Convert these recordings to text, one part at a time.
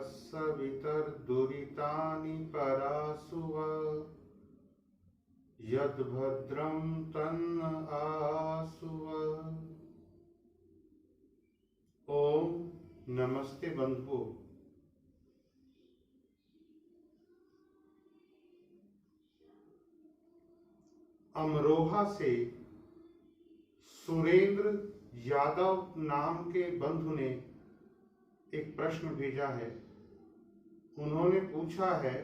सवितर्दुरितानि परासुव यद्भद्रं तन्न आसुव। ओम नमस्ते बंधुओं। अमरोहा से सुरेंद्र यादव नाम के बंधु ने एक प्रश्न भेजा है। उन्होंने पूछा है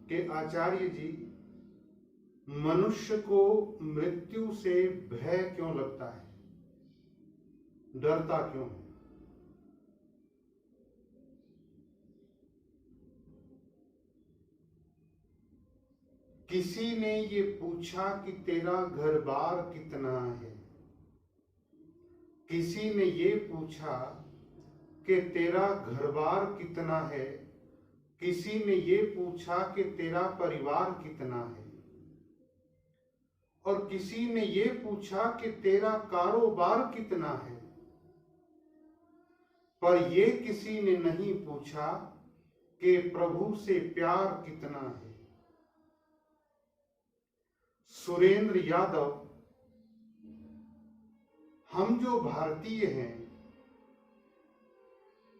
कि आचार्य जी, मनुष्य को मृत्यु से भय क्यों लगता है, डरता क्यों है? किसी ने ये पूछा कि तेरा घर बार कितना है, किसी ने ये पूछा कि तेरा घर बार कितना है, किसी ने ये पूछा कि तेरा परिवार कितना है, और किसी ने ये पूछा कि तेरा कारोबार कितना है, पर ये किसी ने नहीं पूछा कि प्रभु से प्यार कितना है। सुरेंद्र यादव, हम जो भारतीय हैं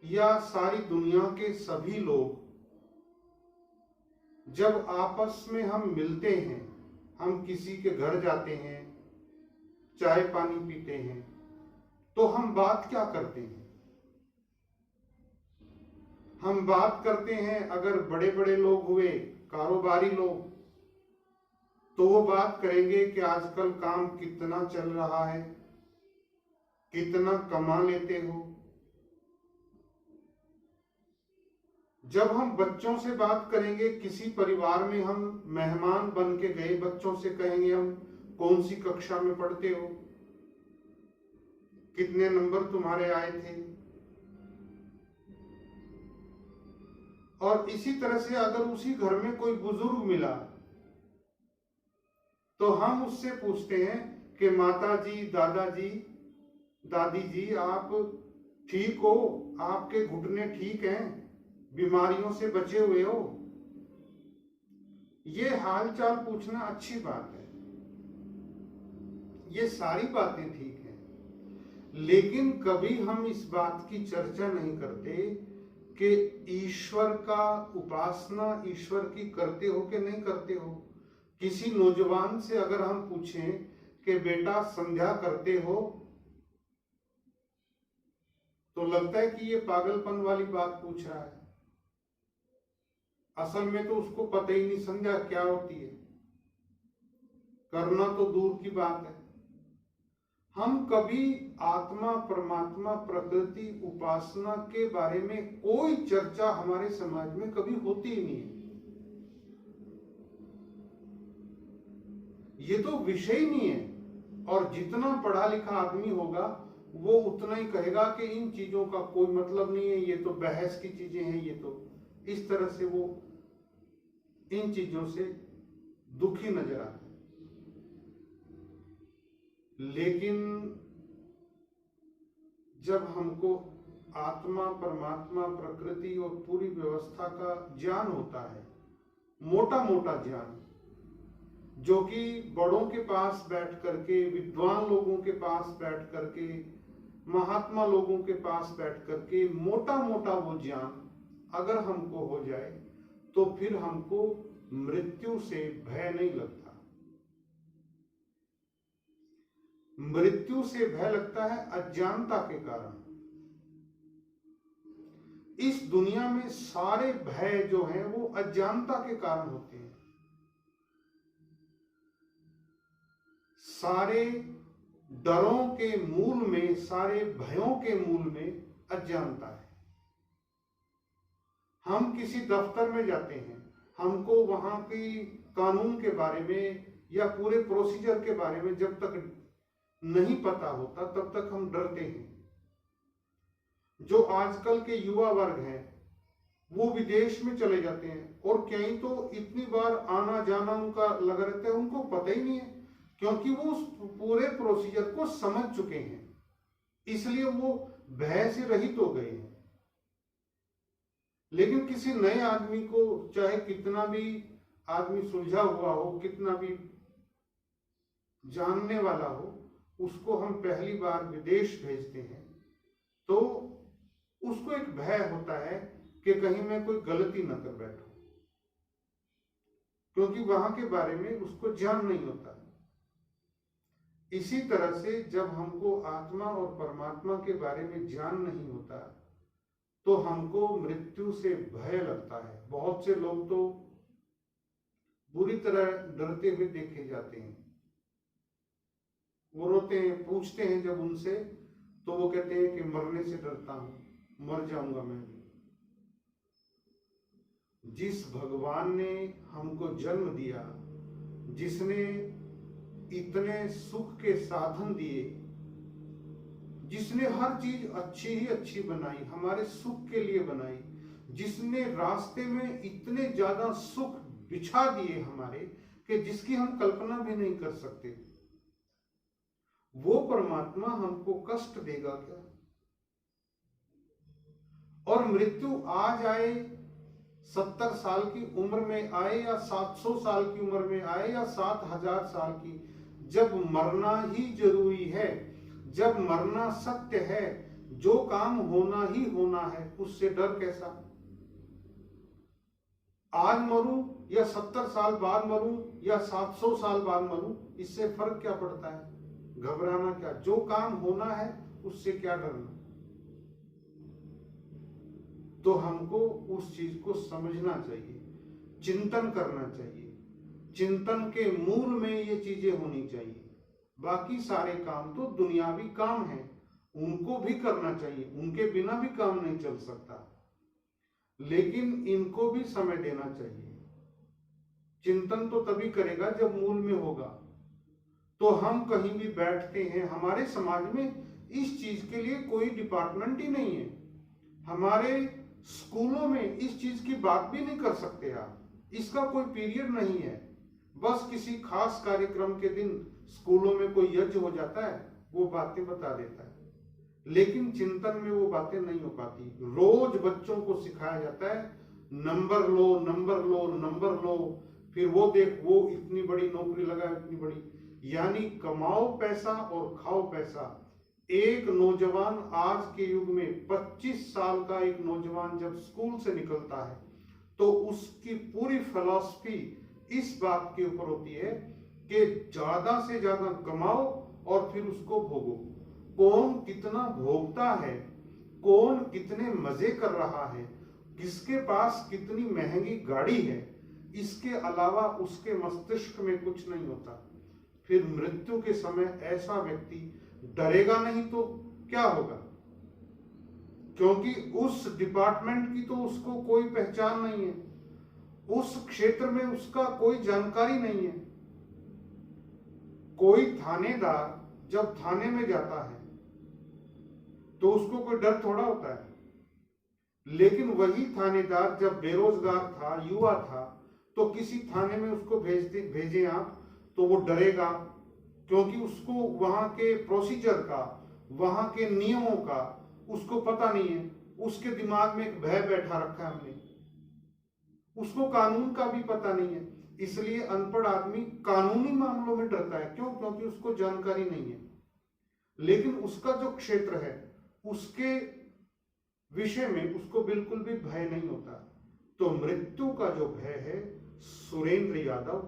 या सारी दुनिया के सभी लोग, जब आपस में हम मिलते हैं, हम किसी के घर जाते हैं, चाय पानी पीते हैं, तो हम बात क्या करते हैं? हम बात करते हैं, अगर बड़े बड़े लोग हुए, कारोबारी लोग, तो वो बात करेंगे कि आजकल काम कितना चल रहा है, कितना कमा लेते हो। जब हम बच्चों से बात करेंगे, किसी परिवार में हम मेहमान बन के गए, बच्चों से कहेंगे हम कौन सी कक्षा में पढ़ते हो, कितने नंबर तुम्हारे आए थे। और इसी तरह से अगर उसी घर में कोई बुजुर्ग मिला तो हम उससे पूछते हैं कि माता जी, दादाजी, दादी जी, आप ठीक हो, आपके घुटने ठीक हैं, बीमारियों से बचे हुए हो। ये हालचाल पूछना अच्छी बात है, ये सारी बातें ठीक हैं, लेकिन कभी हम इस बात की चर्चा नहीं करते कि ईश्वर का उपासना, ईश्वर की करते हो कि नहीं करते हो। किसी नौजवान से अगर हम पूछें कि बेटा संध्या करते हो, तो लगता है कि ये पागलपन वाली बात पूछ रहा है। असल में तो उसको पता ही नहीं संध्या क्या होती है, करना तो दूर की बात है। हम कभी आत्मा, परमात्मा, प्रकृति, उपासना के बारे में कोई चर्चा हमारे समाज में कभी होती ही नहीं है। ये तो विषय ही नहीं है। और जितना पढ़ा लिखा आदमी होगा वो उतना ही कहेगा कि इन चीजों का कोई मतलब नहीं है, ये तो बहस की चीजें हैं, ये तो इस तरह से वो इन चीजों से दुखी नजर आता है। लेकिन जब हमको आत्मा, परमात्मा, प्रकृति और पूरी व्यवस्था का ज्ञान होता है, मोटा मोटा ज्ञान, जो कि बड़ों के पास बैठ करके, विद्वान लोगों के पास बैठ करके, महात्मा लोगों के पास बैठ करके मोटा मोटा वो ज्ञान अगर हमको हो जाए, तो फिर हमको मृत्यु से भय नहीं लगता। मृत्यु से भय लगता है अज्ञानता के कारण। इस दुनिया में सारे भय जो हैं वो अज्ञानता के कारण होते हैं। सारे डरों के मूल में, सारे भयों के मूल में अज्ञानता है। हम किसी दफ्तर में जाते हैं, हमको वहां की कानून के बारे में या पूरे प्रोसीजर के बारे में जब तक नहीं पता होता तब तक हम डरते हैं। जो आजकल के युवा वर्ग हैं वो विदेश में चले जाते हैं, और कहीं तो इतनी बार आना जाना उनका लगा रहता है, उनको पता ही नहीं है, क्योंकि वो उस पूरे प्रोसीजर को समझ चुके हैं, इसलिए वो भय से रहित हो गए हैं। लेकिन किसी नए आदमी को, चाहे कितना भी आदमी सुलझा हुआ हो, कितना भी जानने वाला हो, उसको हम पहली बार विदेश भेजते हैं तो उसको एक भय होता है कि कहीं मैं कोई गलती न कर बैठूं, क्योंकि वहां के बारे में उसको ज्ञान नहीं होता। इसी तरह से जब हमको आत्मा और परमात्मा के बारे में ज्ञान नहीं होता तो हमको मृत्यु से भय लगता है। बहुत से लोग तो बुरी तरह डरते हुए देखे जाते हैं। वो रोते हैं, पूछते हैं जब उनसे, तो वो कहते हैं कि मरने से डरता हूं, मर जाऊंगा मैं भी। जिस भगवान ने हमको जन्म दिया, जिसने इतने सुख के साधन दिए, जिसने हर चीज अच्छी ही अच्छी बनाई, हमारे सुख के लिए बनाई, जिसने रास्ते में इतने ज्यादा सुख बिछा दिए हमारे कि जिसकी हम कल्पना भी नहीं कर सकते, वो परमात्मा हमको कष्ट देगा क्या? और मृत्यु आ जाए, 70 साल की उम्र में आए या 700 साल की उम्र में आए या 7000 साल की, जब मरना ही जरूरी है, जब मरना सत्य है, जो काम होना ही होना है, उससे डर कैसा? आज मरूं या 70 साल बाद मरूं या 700 साल बाद मरूं, इससे फर्क क्या पड़ता है? घबराना क्या? जो काम होना है उससे क्या डरना? तो हमको उस चीज को समझना चाहिए, चिंतन करना चाहिए। चिंतन के मूल में ये चीजें होनी चाहिए। बाकी सारे काम तो दुनियावी काम है, उनको भी करना चाहिए, उनके बिना भी काम नहीं चल सकता, लेकिन इनको भी समय देना चाहिए। चिंतन तो तभी करेगा जब मूल में होगा। तो हम कहीं भी बैठते हैं, हमारे समाज में इस चीज के लिए कोई डिपार्टमेंट ही नहीं है। हमारे स्कूलों में इस चीज की बात भी नहीं कर सकते आप, इसका कोई पीरियड नहीं है। बस किसी खास कार्यक्रम के दिन स्कूलों में कोई यज्ञ हो जाता है, वो बातें बता देता है, लेकिन चिंतन में वो बातें नहीं हो पाती। रोज बच्चों को सिखाया जाता है नंबर लो, नंबर लो, नंबर लो, फिर वो देख वो इतनी बड़ी नौकरी लगा, इतनी बड़ी, यानी कमाओ पैसा और खाओ पैसा। एक नौजवान आज के युग में 25 साल का एक नौजवान जब स्कूल से निकलता है तो उसकी पूरी फिलॉसफी इस बात के ऊपर होती है कि ज्यादा से ज्यादा कमाओ और फिर उसको भोगो। कौन कितना भोगता है, कौन कितने मजे कर रहा है, किसके पास कितनी महंगी गाड़ी है, इसके अलावा उसके मस्तिष्क में कुछ नहीं होता। फिर मृत्यु के समय ऐसा व्यक्ति डरेगा नहीं तो क्या होगा? क्योंकि उस डिपार्टमेंट की तो उसको कोई पहचान नहीं है, उस क्षेत्र में उसका कोई जानकारी नहीं है। कोई थानेदार जब थाने में जाता है तो उसको कोई डर थोड़ा होता है, लेकिन वही थानेदार जब बेरोजगार था, युवा था, तो किसी थाने में उसको भेजे आप तो वो डरेगा, क्योंकि उसको वहां के प्रोसीजर का, वहां के नियमों का उसको पता नहीं है। उसके दिमाग में एक भय बैठा रखा है हमने, उसको कानून का भी पता नहीं है। इसलिए अनपढ़ आदमी कानूनी मामलों में डरता है। क्यों? क्योंकि उसको जानकारी नहीं है। लेकिन उसका जो क्षेत्र है उसके विषय में उसको बिल्कुल भी भय नहीं होता। तो मृत्यु का जो भय है सुरेंद्र यादव,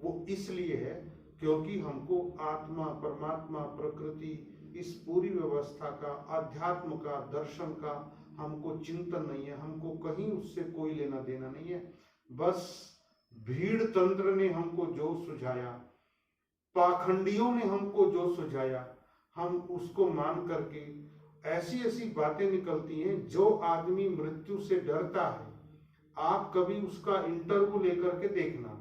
वो इसलिए है क्योंकि हमको आत्मा, परमात्मा, प्रकृति, इस पूरी व्यवस्था का, अध्यात्म का, दर्शन का हमको चिंतन नहीं है। हमको कहीं उससे कोई लेना देना नहीं है। बस भीड़ तंत्र ने हमको जो सुझाया, पाखंडियों ने हमको जो सुझाया, हम उसको मान करके ऐसी ऐसी बातें निकलती हैं। जो आदमी मृत्यु से डरता है, आप कभी उसका इंटरव्यू लेकर के देखना,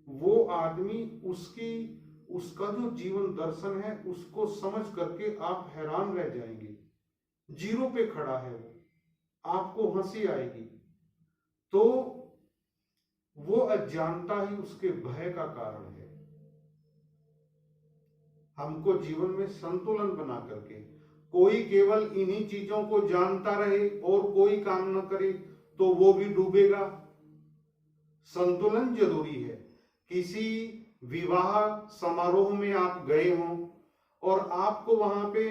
वो आदमी उसका जो जीवन दर्शन है उसको समझ करके आप हैरान रह जाएंगे। जीरो पे खड़ा है वो, आपको हंसी आएगी। तो वो अज्ञानता ही उसके भय का कारण है। हमको जीवन में संतुलन बना करके, कोई केवल इन्हीं चीजों को जानता रहे और कोई काम न करे, तो वो भी डूबेगा। संतुलन जरूरी है। किसी विवाह समारोह में आप गए हों और आपको वहां पे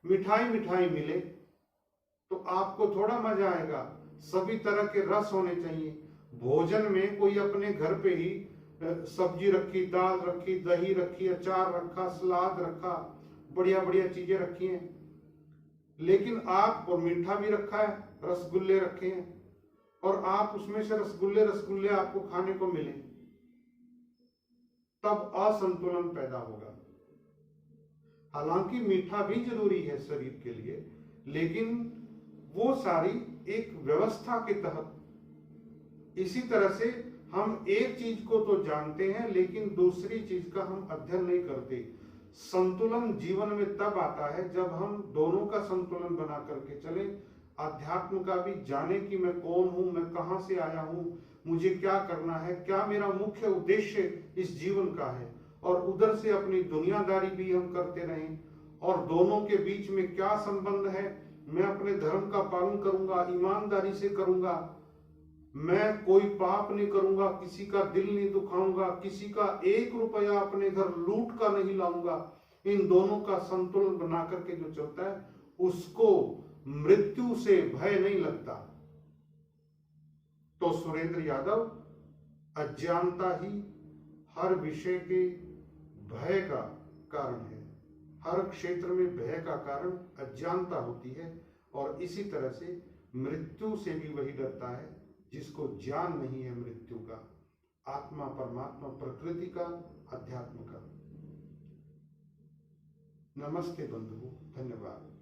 मिठाई मिठाई मिले तो आपको थोड़ा मजा आएगा। सभी तरह के रस होने चाहिए। भोजन में कोई अपने घर पे ही सब्जी रखी, दाल रखी, दही रखी, अचार रखा, सलाद रखा, बढ़िया बढ़िया चीजें रखी हैं, लेकिन आप, और मीठा भी रखा है, रसगुल्ले रखे हैं, और आप उसमें से रसगुल्ले आपको खाने को मिले, तब असंतुलन पैदा होगा। हालांकि मीठा भी जरूरी है शरीर के लिए, लेकिन वो सारी एक व्यवस्था के तहत। इसी तरह से हम एक चीज को तो जानते हैं लेकिन दूसरी चीज का हम अध्ययन नहीं करते। संतुलन जीवन में तब आता है जब हम दोनों का संतुलन बना करके चले। अध्यात्म का भी जाने कि मैं कौन हूं, मैं कहां से आया हूं, मुझे क्या करना है, क्या मेरा मुख्य उद्देश्य इस जीवन का है, और उधर से अपनी दुनियादारी भी हम करते रहें। और दोनों के बीच में क्या संबंध है, मैं अपने धर्म का पालन करूंगा, ईमानदारी से करूंगा, मैं कोई पाप नहीं करूंगा, किसी का दिल नहीं दुखाऊंगा, किसी का 1 रुपया अपने घर लूट का नहीं लाऊंगा। इन दोनों का संतुलन बना करके जो चलता है उसको मृत्यु से भय नहीं लगता। तो सुरेंद्र यादव, अज्ञानता ही हर विषय के भय का कारण है। हर क्षेत्र में भय का कारण अज्ञानता होती है, और इसी तरह से मृत्यु से भी वही डरता है जिसको ज्ञान नहीं है मृत्यु का, आत्मा, परमात्मा, प्रकृति का, अध्यात्म का। नमस्ते बंधुओं, धन्यवाद।